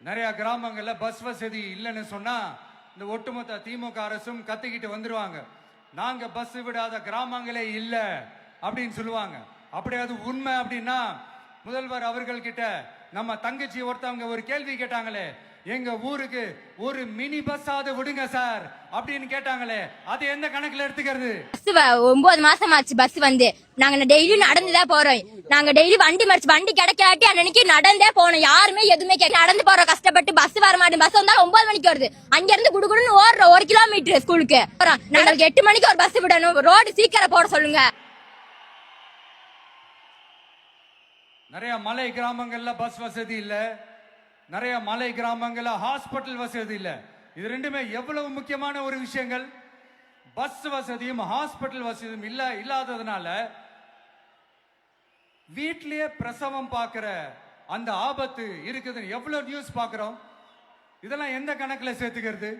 நிறைய கிராமங்கள்ல பஸ் வசதி இல்லைன்னு சொன்னா இந்த ஒட்டுமொத்த திமுக அரசும் கத்திக்கிட்டு வந்துருவாங்க. நாங்க பஸ் விடாத கிராமங்களே இல்ல அப்படின்னு சொல்லுவாங்க. அப்படி அது உண்மை அப்படின்னா முதல்வர் அவர்கள் கிட்ட நம்ம தங்கச்சி ஒருத்தவங்க ஒரு கேள்வி கேட்டாங்களே, எங்க ஊருக்கு ஒரு மினி பஸ் ஆவது விடுங்க சார் அப்படின்னு கேட்டாங்களே, அது எந்த கணக்குல எடுத்துக்கிறது? 9 மாசம் ஆச்சு பஸ் வந்து. நாங்க டெய்லி நடந்துதான் போறோம். நாங்க டெய்லி வண்டி கிடைக்காட்டி அன்னைக்கு நடந்தே போனோம். யாருமே எதுவுமே நடந்து போறோம் கஷ்டப்பட்டு. பஸ் வர மாட்டேன். பஸ் வந்தா 9 மணிக்கு வருது. அங்க இருந்து குடுகுடுன்னு ஓடுறோம் 1 கிலோமீட்டர் ஸ்கூலுக்கு. நாங்களுக்கு 8 மணிக்கு ஒரு பஸ் விடணும். ரோடு சீக்கிரம் போட சொல்லுங்க. நிறைய மலை கிராமங்கள்ல பஸ் வசதி இல்ல, நிறைய மலை கிராமங்கள்ல ஹாஸ்பிட்டல் வசதி இல்ல. இது ரெண்டுமே எவ்வளவு முக்கியமான ஒரு விஷயங்கள். பஸ் வசதியும் ஹாஸ்பிட்டல் வசதியும் இல்லாததுனால வீட்லயே பிரசவம் பார்க்கிற அந்த ஆபத்து இருக்குதுன்னு எவ்வளவு நியூஸ் பார்க்கிறோம். இதெல்லாம் எந்த கணக்குல சேர்த்துக்கிறது?